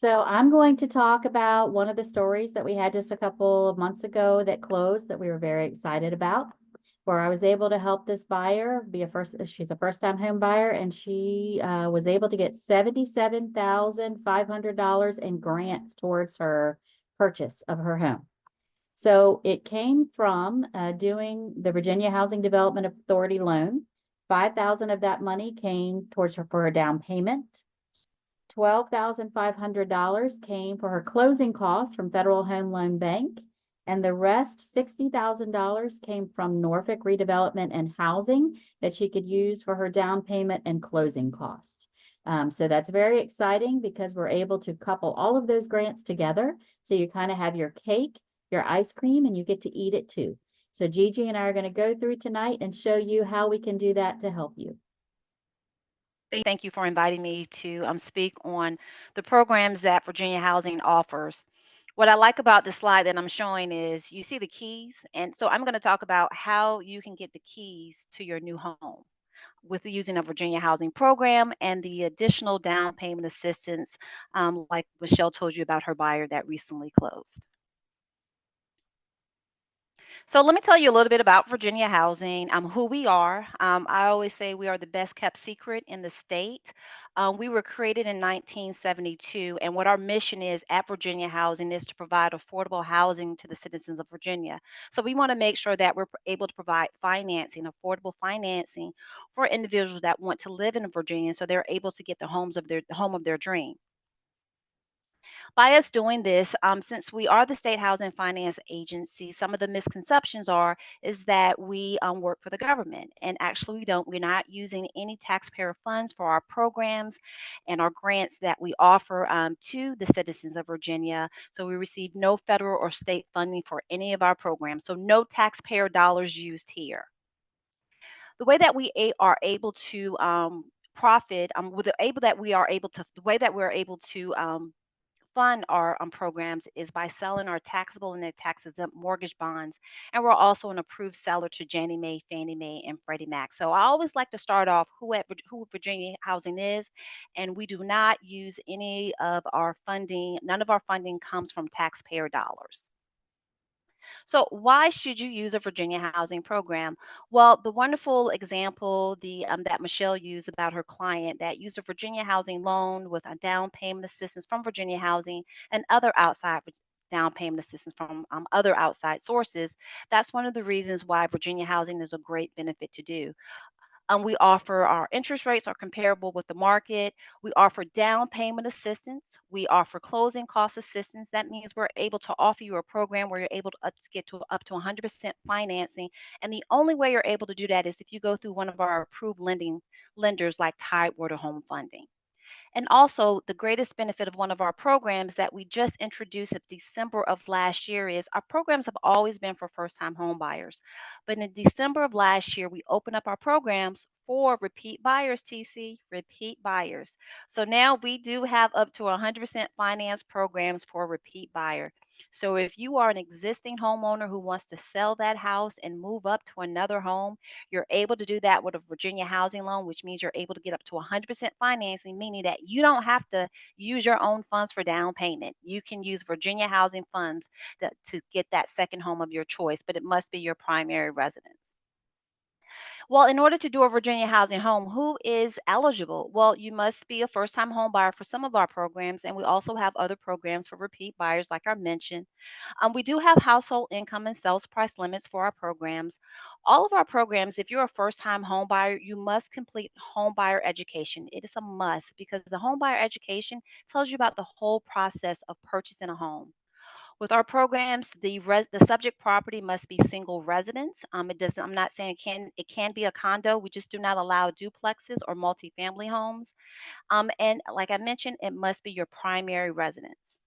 So I'm going to talk about one of the stories that we had just a couple of months ago that closed that we were very excited about, where I was able to help this buyer she's a first-time home buyer, and she was able to get $77,500 in grants towards her purchase of her home. So it came from doing the Virginia Housing Development Authority loan. 5,000 of that money came towards her for a down payment. $12,500 came for her closing costs from Federal Home Loan Bank, and the rest, $60,000, came from Norfolk Redevelopment and Housing that she could use for her down payment and closing costs. So that's very exciting because we're able to couple all of those grants together. So you kind of have your cake, your ice cream, and you get to eat it too. So Gigi and I are going to go through tonight and show you how we can do that to help you. Thank you for inviting me to speak on the programs that Virginia Housing offers. What I like about the slide that I'm showing is you see the keys. And so I'm going to talk about how you can get the keys to your new home with using a Virginia Housing program and the additional down payment assistance, like Michelle told you about her buyer that recently closed. So let me tell you a little bit about Virginia Housing, who we are. I always say we are the best kept secret in the state. We were created in 1972, and what our mission is at Virginia Housing is to provide affordable housing to the citizens of Virginia. So we want to make sure that we're able to provide financing, affordable financing for individuals that want to live in Virginia, so they're able to get the home of their dream. By us doing this, since we are the state housing finance agency, some of the misconceptions is that we work for the government, and actually we don't. We're not using any taxpayer funds for our programs and our grants that we offer to the citizens of Virginia. So we receive no federal or state funding for any of our programs. So no taxpayer dollars used here. The way that are able to profit, with the able that we are able to, the way that we're able to fund our programs is by selling our taxable and tax exempt mortgage bonds. And we're also an approved seller to Ginnie Mae, Fannie Mae, and Freddie Mac. So I always like to start off who Virginia Housing is. And we do not use any of our funding, none of our funding comes from taxpayer dollars. So, why should you use a Virginia housing program? Well, the wonderful example that Michelle used about her client that used a Virginia housing loan with a down payment assistance from Virginia Housing and other down payment assistance from other outside sources. That's one of the reasons why Virginia housing is a great benefit to do. We offer our interest rates are comparable with the market. We offer down payment assistance. We offer closing cost assistance. That means we're able to offer you a program where you're able to get to up to 100% financing. And the only way you're able to do that is if you go through one of our approved lenders like Tidewater Home Funding. And also, the greatest benefit of one of our programs that we just introduced in December of last year is our programs have always been for first time home buyers. But in December of last year, we opened up our programs for repeat buyers, TC, repeat buyers. So now we do have up to 100% finance programs for a repeat buyer. So if you are an existing homeowner who wants to sell that house and move up to another home, you're able to do that with a Virginia housing loan, which means you're able to get up to 100% financing, meaning that you don't have to use your own funds for down payment. You can use Virginia housing funds to get that second home of your choice, but it must be your primary residence. Well, in order to do a Virginia housing home, who is eligible? Well, you must be a first time home buyer for some of our programs, and we also have other programs for repeat buyers, like I mentioned. We do have household income and sales price limits for our programs. All of our programs, if you're a first time home buyer, you must complete home buyer education. It is a must because the home buyer education tells you about the whole process of purchasing a home. With our programs, the subject property must be single residence. It does. I'm not saying it can be a condo. We just do not allow duplexes or multifamily homes. And like I mentioned, it must be your primary residence.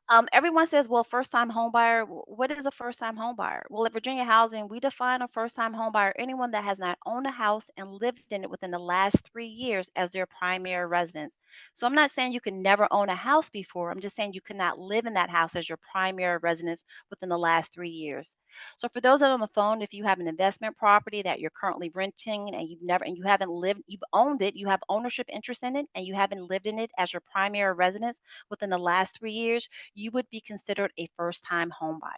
Everyone says, well, first time home buyer. What is a first time home buyer? Well, at Virginia Housing, we define a first time home buyer anyone that has not owned a house and lived in it within the last 3 years as their primary residence. So I'm not saying you can never own a house before. I'm just saying you cannot live in that house as your primary residence within the last 3 years. So for those on the phone, if you have an investment property that you're currently renting and you haven't lived, you've owned it, you have ownership interest in it, and you haven't lived in it as your primary residence within the last 3 years, you would be considered a first time home buyer.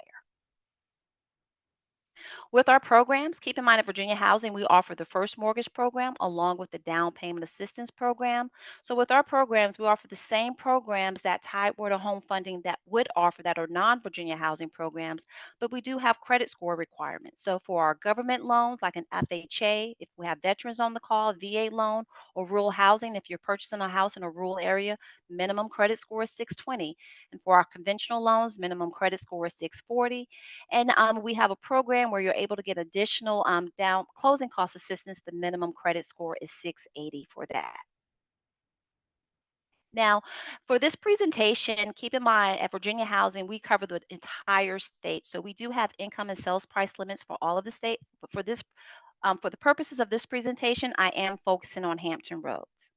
With our programs, keep in mind at Virginia Housing, we offer the first mortgage program along with the down payment assistance program. So, with our programs, we offer the same programs that Tidewater Home Funding that would offer that are non Virginia housing programs, but we do have credit score requirements. So, for our government loans, like an FHA, if we have veterans on the call, VA loan, or rural housing, if you're purchasing a house in a rural area, minimum credit score is 620. And for our conventional loans, minimum credit score is 640. And we have a program where you're able to get additional down closing cost assistance. The minimum credit score is 680 for that. Now, for this presentation, keep in mind at Virginia Housing, we cover the entire state. So we do have income and sales price limits for all of the state. But for the purposes of this presentation, I am focusing on Hampton Roads.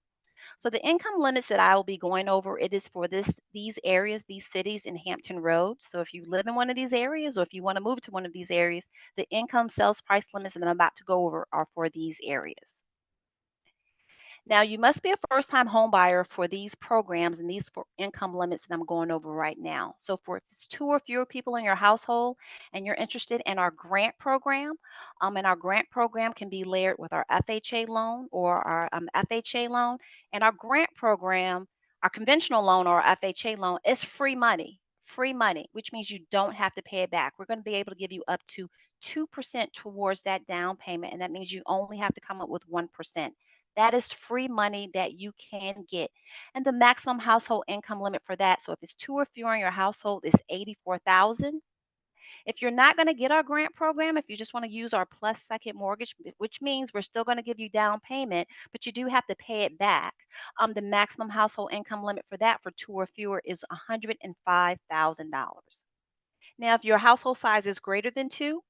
So the income limits that I will be going over, it is for these areas, these cities in Hampton Roads. So if you live in one of these areas or if you want to move to one of these areas, the income sales price limits that I'm about to go over are for these areas. Now, you must be a first time home buyer for these programs and these for income limits that I'm going over right now. So, for if it's two or fewer people in your household and you're interested in our grant program, and our grant program can be layered with our FHA loan or our FHA loan, and our grant program, our conventional loan or our FHA loan is free money, which means you don't have to pay it back. We're going to be able to give you up to 2% towards that down payment, and that means you only have to come up with 1%. That is free money that you can get. And the maximum household income limit for that, so if it's two or fewer in your household, is 84,000. If you're not going to get our grant program, if you just want to use our plus second mortgage, which means we're still going to give you down payment, but you do have to pay it back. The maximum household income limit for that for two or fewer is $105,000. Now, if your household size is greater than two,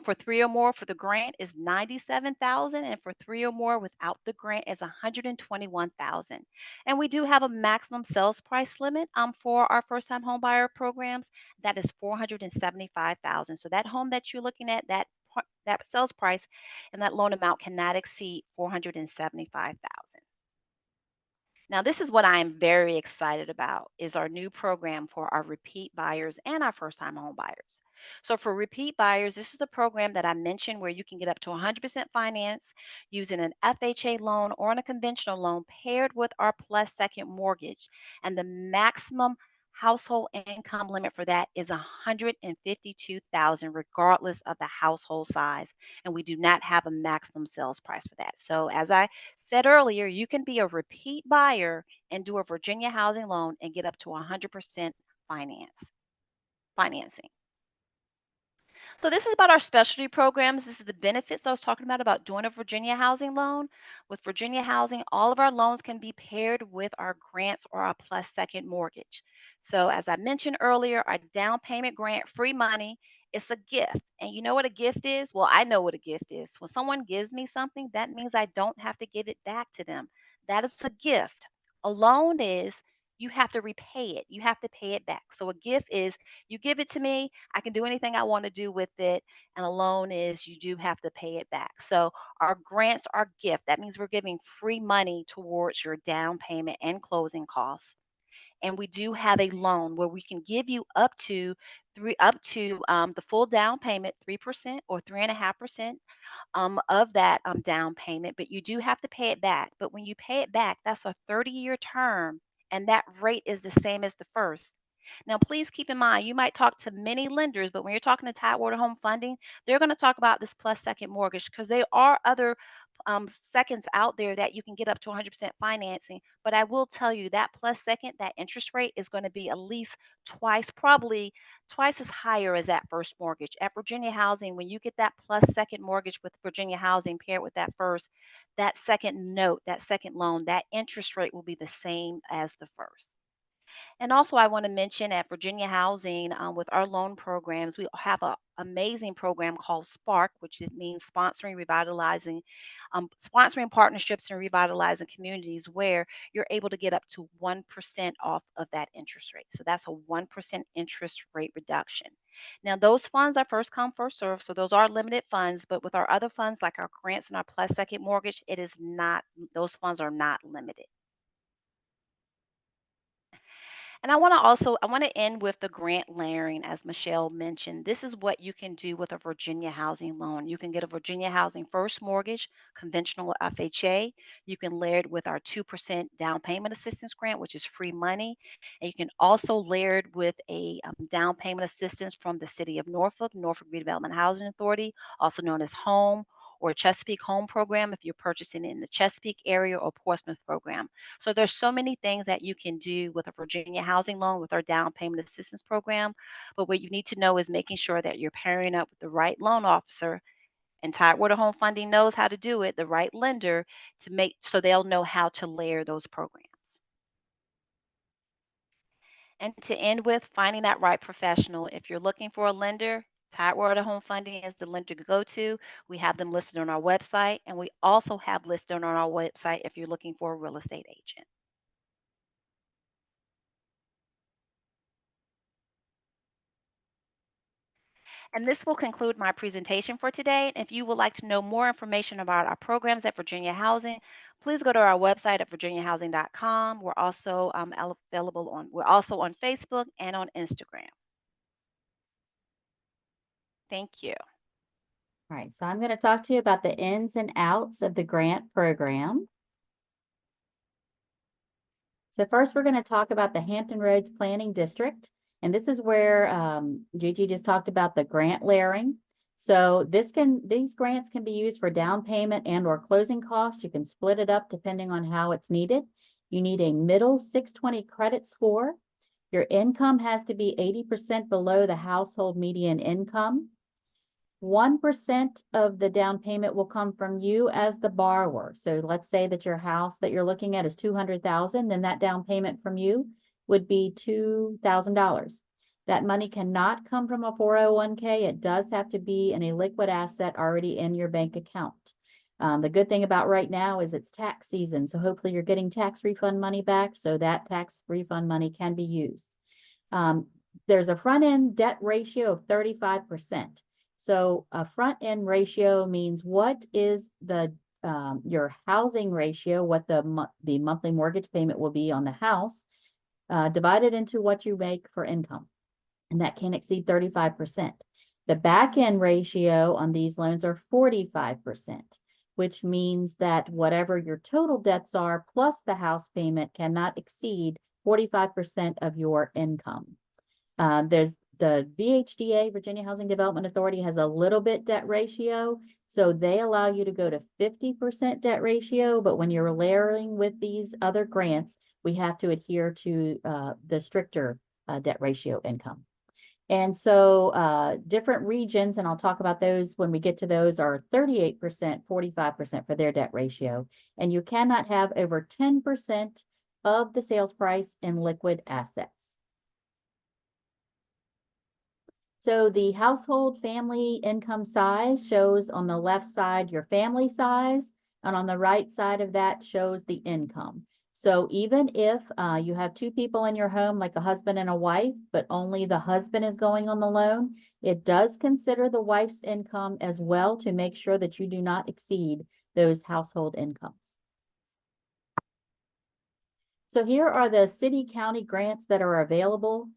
for three or more for the grant is 97,000, and for three or more without the grant is 121,000. And we do have a maximum sales price limit for our first time home buyer programs that is 475,000. So that home that you're looking at, that sales price and that loan amount cannot exceed 475,000. Now, this is what I am very excited about is our new program for our repeat buyers and our first-time home buyers. So for repeat buyers, this is the program that I mentioned where you can get up to 100% finance using an FHA loan or on a conventional loan paired with our plus second mortgage. And the maximum household income limit for that is 152,000 regardless of the household size, and we do not have a maximum sales price for that. So as I said earlier, you can be a repeat buyer and do a Virginia housing loan and get up to 100% financing. So this is about our specialty programs. This is the benefits I was talking about doing a Virginia housing loan. With Virginia housing, all of our loans can be paired with our grants or our plus second mortgage. So as I mentioned earlier, our down payment grant, free money, it's a gift. And you know what a gift is? Well, I know what a gift is. When someone gives me something, that means I don't have to give it back to them. That is a gift. A loan is you have to repay it. You have to pay it back. So a gift is you give it to me, I can do anything I want to do with it. And a loan is you do have to pay it back. So our grants are gift. That means we're giving free money towards your down payment and closing costs. And we do have a loan where we can give you up to the full down payment, 3% or 3.5% of that down payment, but you do have to pay it back. But when you pay it back, that's a 30-year term, and that rate is the same as the first. Now, please keep in mind, you might talk to many lenders, but when you're talking to Tidewater Home Funding, they're going to talk about this plus second mortgage because there are other seconds out there that you can get up to 100% financing. But I will tell you that plus second, that interest rate is going to be at least twice, probably twice as higher as that first mortgage. At Virginia Housing, when you get that plus second mortgage with Virginia Housing paired with that first, that second note, that second loan, that interest rate will be the same as the first. And also, I want to mention at Virginia Housing, with our loan programs, we have an amazing program called Spark, which it means sponsoring partnerships and revitalizing communities, where you're able to get up to 1% off of that interest rate. So that's a 1% interest rate reduction. Now, those funds are first come, first serve. So those are limited funds, but with our other funds like our grants and our plus second mortgage, it is not, those funds are not limited. And I want to end with the grant layering, as Michelle mentioned. This is what you can do with a Virginia housing loan. You can get a Virginia housing first mortgage, conventional FHA. You can layer it with our 2% down payment assistance grant, which is free money. And you can also layer it with a down payment assistance from the city of Norfolk, Norfolk Redevelopment Housing Authority, also known as HOME, or Chesapeake Home Program if you're purchasing in the Chesapeake area, or Portsmouth program. So there's so many things that you can do with a Virginia housing loan with our down payment assistance program. But what you need to know is making sure that you're pairing up with the right loan officer, and Tidewater Home Funding knows how to do it, the right lender, to make so they'll know how to layer those programs. And to end with, finding that right professional. If you're looking for a lender, Tidewater Home Funding is the lender to go to. We have them listed on our website, and we also have listed on our website if you're looking for a real estate agent. And this will conclude my presentation for today. If you would like to know more information about our programs at Virginia Housing, please go to our website at virginiahousing.com. We're also on Facebook and on Instagram. Thank you. All right, so I'm going to talk to you about the ins and outs of the grant program. So first, we're going to talk about the Hampton Roads Planning District. And this is where Gigi just talked about the grant layering. So these grants can be used for down payment and or closing costs. You can split it up depending on how it's needed. You need a middle 620 credit score. Your income has to be 80% below the household median income. 1% of the down payment will come from you as the borrower. So let's say that your house that you're looking at is $200,000, then that down payment from you would be $2,000. That money cannot come from a 401k. It does have to be in a liquid asset already in your bank account. The good thing about right now is it's tax season, so hopefully you're getting tax refund money back, so that tax refund money can be used. There's a front-end debt ratio of 35%. So a front-end ratio means what is the your housing ratio, what the monthly mortgage payment will be on the house, divided into what you make for income, and that can't exceed 35%. The back-end ratio on these loans are 45%, which means that whatever your total debts are plus the house payment cannot exceed 45% of your income. There's the VHDA, Virginia Housing Development Authority, has a little bit debt ratio. So they allow you to go to 50% debt ratio. But when you're layering with these other grants, we have to adhere to the stricter debt ratio income. And so different regions, and I'll talk about those when we get to those, are 38%, 45% for their debt ratio. And you cannot have over 10% of the sales price in liquid assets. So the household family income size shows on the left side your family size, and on the right side of that shows the income. So even if you have two people in your home, like a husband and a wife, but only the husband is going on the loan, it does consider the wife's income as well to make sure that you do not exceed those household incomes. So here are the city-county grants that are available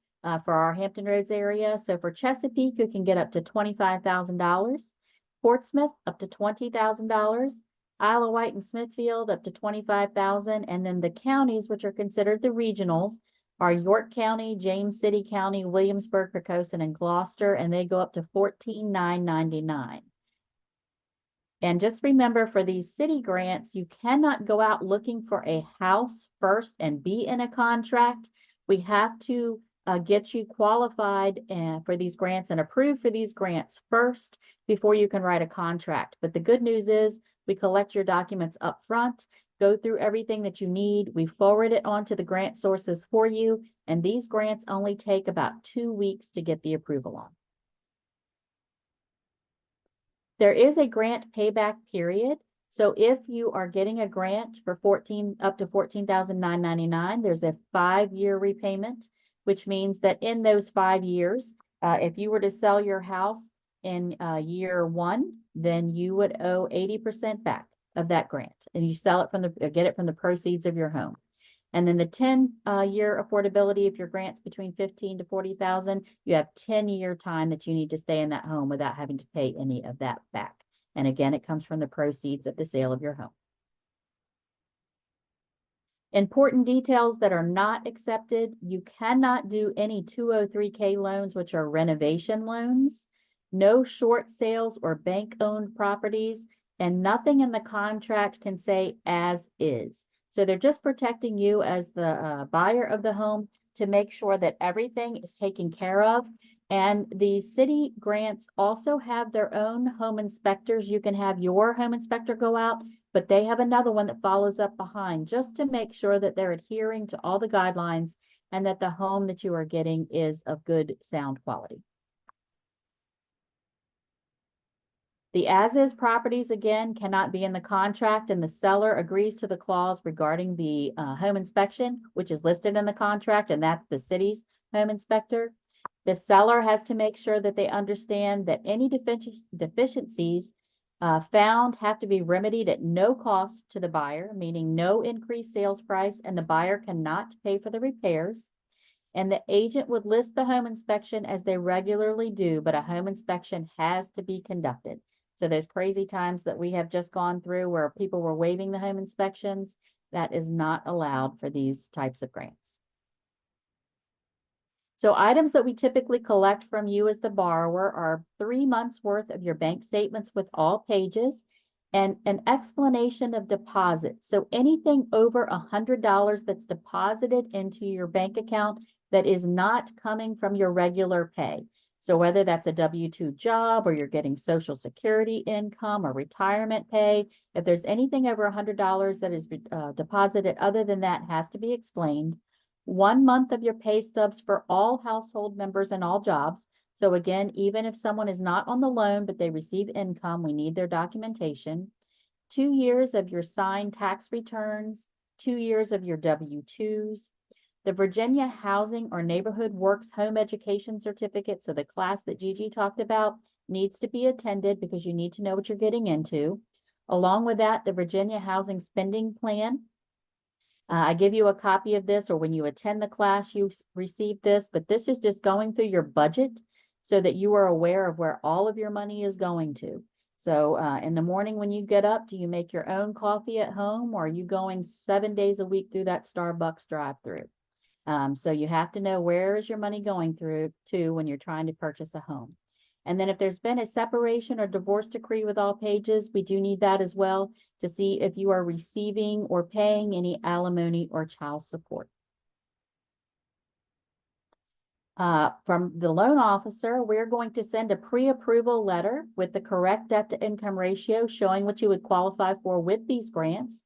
for our Hampton Roads area. So for Chesapeake, you can get up to $25,000. Portsmouth, up to $20,000. Isle of Wight and Smithfield, up to $25,000. And then the counties, which are considered the regionals, are York County, James City County, Williamsburg, Poquoson, and Gloucester, and they go up to $14,999. And just remember, for these city grants, you cannot go out looking for a house first and be in a contract. We have to get you qualified for these grants and approved for these grants first before you can write a contract. But the good news is We collect your documents up front, go through everything that you need. We forward it on to the grant sources for you, and these grants only take about 2 weeks to get the approval on. There is a grant payback period. So if you are getting a grant for up to $14,999, there's a 5-year repayment, which means that in those 5 years, if you were to sell your house in year 1, then you would owe 80% back of that grant, and you sell it from get it from the proceeds of your home. And then the 10-year affordability, if your grant's between 15 to 40,000, you have 10-year time that you need to stay in that home without having to pay any of that back. And again, it comes from the proceeds of the sale of your home. Important details that are not accepted: you cannot do any 203K loans, which are renovation loans, no short sales or bank-owned properties, and nothing in the contract can say as is. So they're just protecting you as the buyer of the home to make sure that everything is taken care of. And the city grants also have their own home inspectors. You can have your home inspector go out, but they have another one that follows up behind just to make sure that they're adhering to all the guidelines and that the home that you are getting is of good, sound quality. The as-is properties, again, cannot be in the contract, and the seller agrees to the clause regarding the home inspection, which is listed in the contract, and that's the city's home inspector. The seller has to make sure that they understand that any deficiencies found have to be remedied at no cost to the buyer, meaning no increased sales price, and the buyer cannot pay for the repairs. And the agent would list the home inspection as they regularly do, but a home inspection has to be conducted. So those crazy times that we have just gone through where people were waiving the home inspections, that is not allowed for these types of grants. So items that we typically collect from you as the borrower are 3 months worth of your bank statements with all pages and an explanation of deposits. So anything over $100 that's deposited into your bank account that is not coming from your regular pay. So whether that's a W-2 job or you're getting Social Security income or retirement pay, if there's anything over $100 that is deposited other than that, has to be explained. 1 month of your pay stubs for all household members and all jobs. So again, even if someone is not on the loan, but they receive income, we need their documentation. 2 years of your signed tax returns, 2 years of your W-2s. The Virginia Housing or Neighborhood Works Home Education Certificate, so the class that Gigi talked about, needs to be attended because you need to know what you're getting into. Along with that, the Virginia Housing Spending Plan. I give you a copy of this, or when you attend the class, you receive this, but this is just going through your budget so that you are aware of where all of your money is going to. So in the morning when you get up, do you make your own coffee at home, or are you going 7 days a week through that Starbucks drive-through? So you have to know where is your money going through to when you're trying to purchase a home. And then if there's been a separation or divorce decree with all pages, we do need that as well to see if you are receiving or paying any alimony or child support. From the loan officer, we're going to send a pre-approval letter with the correct debt-to-income ratio showing what you would qualify for with these grants.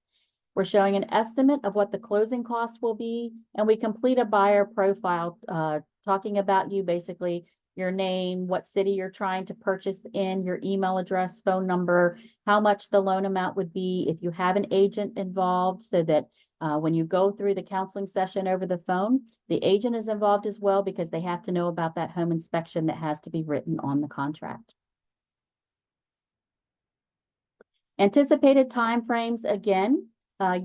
We're showing an estimate of what the closing cost will be, and we complete a buyer profile talking about you, basically your name, what city you're trying to purchase in, your email address, phone number, how much the loan amount would be, if you have an agent involved, so that when you go through the counseling session over the phone, the agent is involved as well because they have to know about that home inspection that has to be written on the contract. Anticipated timeframes, again,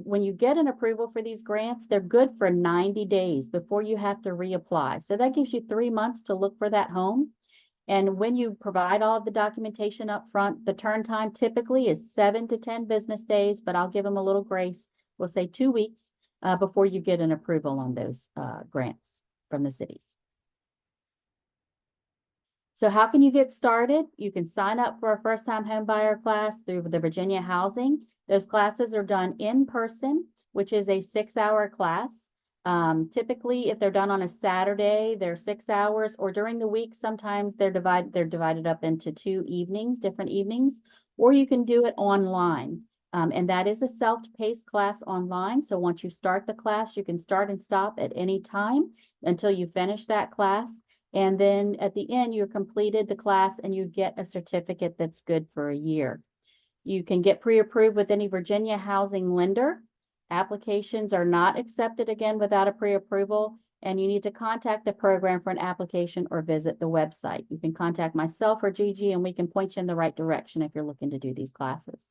when you get an approval for these grants, they're good for 90 days before you have to reapply. So that gives you 3 months to look for that home. And when you provide all of the documentation up front, the turn time typically is 7 to 10 business days, but I'll give them a little grace. We'll say 2 weeks before you get an approval on those grants from the cities. So how can you get started? You can sign up for a first-time home buyer class through the Virginia Housing. Those classes are done in person, which is a 6-hour class. Typically, if they're done on a Saturday, they're 6 hours, or during the week, sometimes they're divided up into 2 evenings, different evenings, or you can do it online. And that is a self-paced class online. So once you start the class, you can start and stop at any time until you finish that class. And then at the end, you've completed the class and you get a certificate that's good for a year. You can get pre-approved with any Virginia housing lender. Applications are not accepted again without a pre-approval, and you need to contact the program for an application or visit the website. You can contact myself or Gigi and we can point you in the right direction if you're looking to do these classes.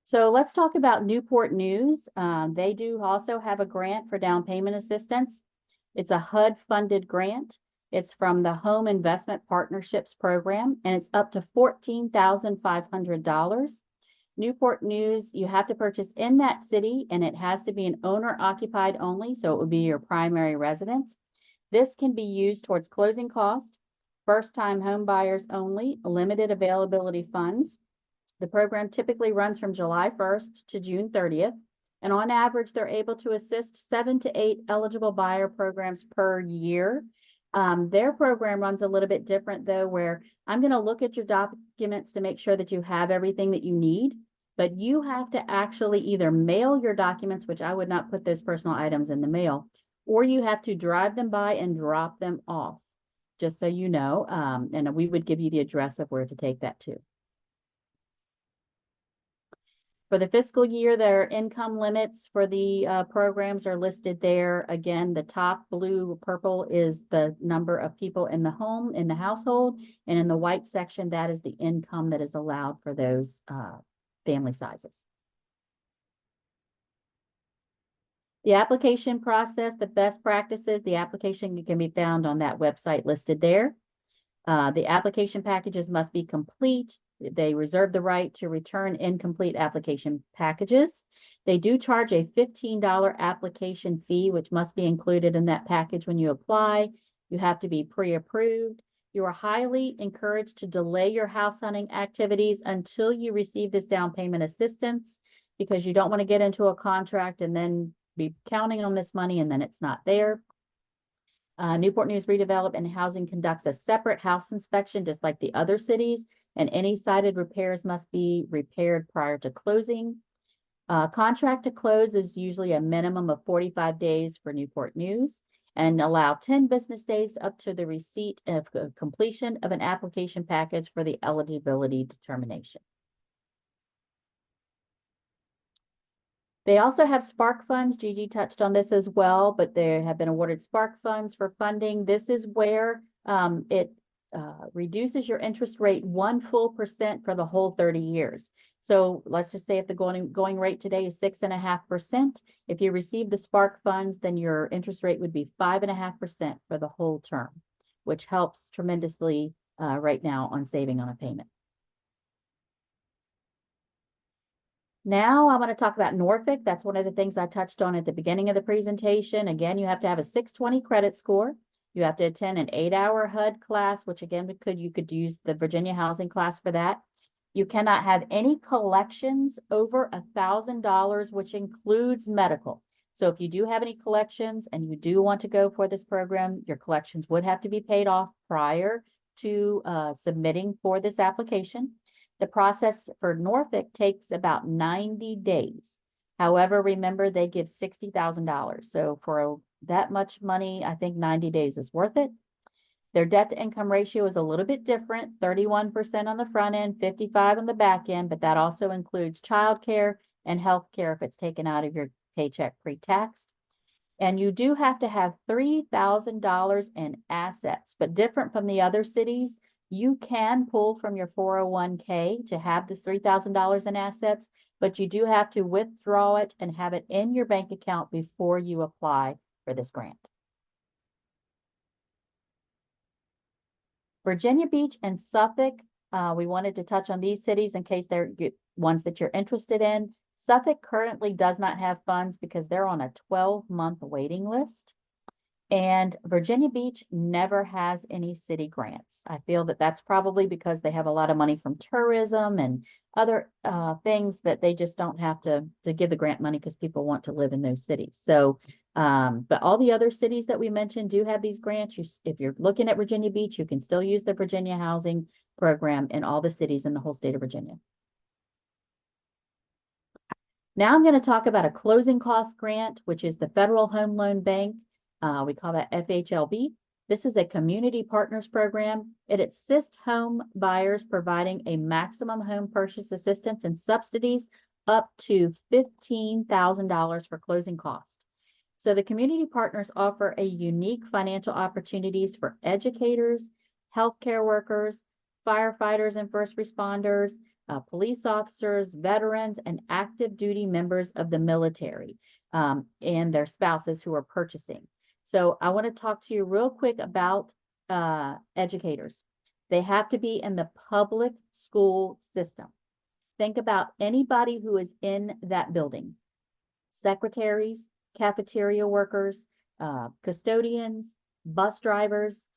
So let's talk about Newport News. They do also have a grant for down payment assistance. It's a HUD-funded grant. It's from the Home Investment Partnerships Program, and it's up to $14,500. Newport News, you have to purchase in that city, and it has to be an owner-occupied only, so it would be your primary residence. This can be used towards closing costs, first-time home buyers only, limited availability funds. The program typically runs from July 1st to June 30th, and on average, they're able to assist 7 to 8 eligible buyer programs per year. Their program runs a little bit different though, where I'm going to look at your documents to make sure that you have everything that you need, but you have to actually either mail your documents, which I would not put those personal items in the mail, or you have to drive them by and drop them off, just so you know, and we would give you the address of where to take that to. For the fiscal year, their income limits for the programs are listed there. Again, the top blue purple is the number of people in the home, in the household, and in the white section, that is the income that is allowed for those family sizes. The application process, the best practices, the application can be found on that website listed there. The application packages must be complete. They reserve the right to return incomplete application packages. They do charge a $15 application fee, which must be included in that package when you apply. You have to be pre-approved. You are highly encouraged to delay your house hunting activities until you receive this down payment assistance, because you don't want to get into a contract and then be counting on this money and then it's not there. Newport News Redevelopment and Housing conducts a separate house inspection, just like the other cities, and any cited repairs must be repaired prior to closing. Contract to close is usually a minimum of 45 days for Newport News, and allow 10 business days up to the receipt of completion of an application package for the eligibility determination. They also have Spark funds. Gigi touched on this as well, but they have been awarded Spark funds for funding. This is where it reduces your interest rate 1 full % for the whole 30 years. So let's just say if the going rate today is 6.5%, if you receive the Spark funds, then your interest rate would be 5.5% for the whole term, which helps tremendously right now on saving on a payment. Now I want to talk about Norfolk. That's one of the things I touched on at the beginning of the presentation. Again, you have to have a 620 credit score. You have to attend an 8-hour HUD class, which again, you could use the Virginia housing class for that. You cannot have any collections over $1,000, which includes medical. So if you do have any collections and you do want to go for this program, your collections would have to be paid off prior to submitting for this application. The process for Norfolk takes about 90 days. However, remember, they give $60,000. So for that much money, I think 90 days is worth it. Their debt to income ratio is a little bit different, 31% on the front end, 55% on the back end, but that also includes childcare and health care if it's taken out of your paycheck pre-tax. And you do have to have $3,000 in assets, but different from the other cities, you can pull from your 401k to have this $3,000 in assets, but you do have to withdraw it and have it in your bank account before you apply for this grant. Virginia Beach and Suffolk, we wanted to touch on these cities in case they're ones that you're interested in. Suffolk currently does not have funds because they're on a 12-month waiting list. And Virginia Beach never has any city grants. I feel that that's probably because they have a lot of money from tourism and other things that they just don't have to give the grant money because people want to live in those cities. So, but all the other cities that we mentioned do have these grants. If you're looking at Virginia Beach, you can still use the Virginia Housing program in all the cities in the whole state of Virginia. Now I'm going to talk about a closing cost grant, which is the Federal Home Loan Bank. We call that FHLB. This is a community partners program. It assists home buyers providing a maximum home purchase assistance and subsidies up to $15,000 for closing costs. So the community partners offer a unique financial opportunities for educators, healthcare workers, firefighters and first responders, police officers, veterans, and active duty members of the military and their spouses who are purchasing. So I want to talk to you real quick about educators. They have to be in the public school system. Think about anybody who is in that building. Secretaries, cafeteria workers, custodians, bus drivers,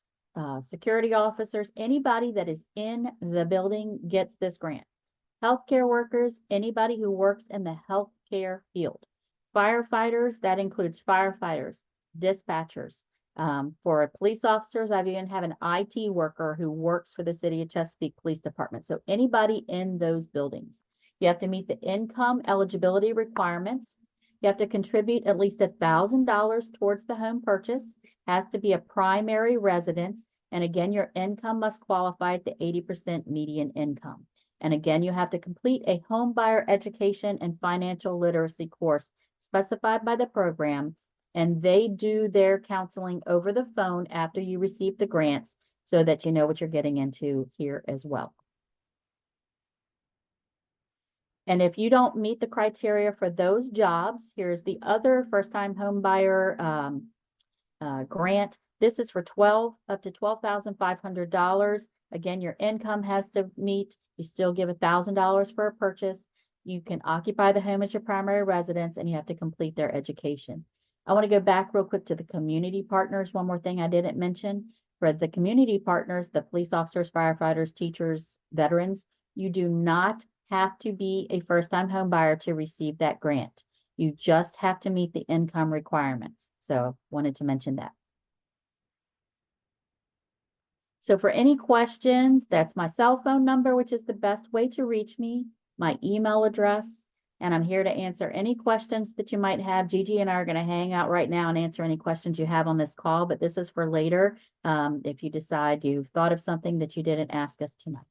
security officers, anybody that is in the building gets this grant. Healthcare workers, anybody who works in the healthcare field. Firefighters, that includes firefighters, dispatchers. For police officers, I've even have an IT worker who works for the City of Chesapeake Police Department. So anybody in those buildings. You have to meet the income eligibility requirements. You have to contribute at least $1,000 towards the home purchase. Has to be a primary residence. And again, your income must qualify at the 80% median income. And again, you have to complete a home buyer education and financial literacy course specified by the program. And they do their counseling over the phone after you receive the grants so that you know what you're getting into here as well. And if you don't meet the criteria for those jobs, here's the other first-time home buyer grant. This is for up to $12,500. Again, your income has to meet. You still give $1,000 for a purchase. You can occupy the home as your primary residence, and you have to complete their education. I want to go back real quick to the community partners. One more thing I didn't mention. For the community partners, the police officers, firefighters, teachers, veterans, you do not have to be a first-time home buyer to receive that grant. You just have to meet the income requirements. So wanted to mention that. So for any questions, that's my cell phone number, which is the best way to reach me, my email address, and I'm here to answer any questions that you might have. Gigi and I are going to hang out right now and answer any questions you have on this call, but this is for later if you decide you've thought of something that you didn't ask us tonight.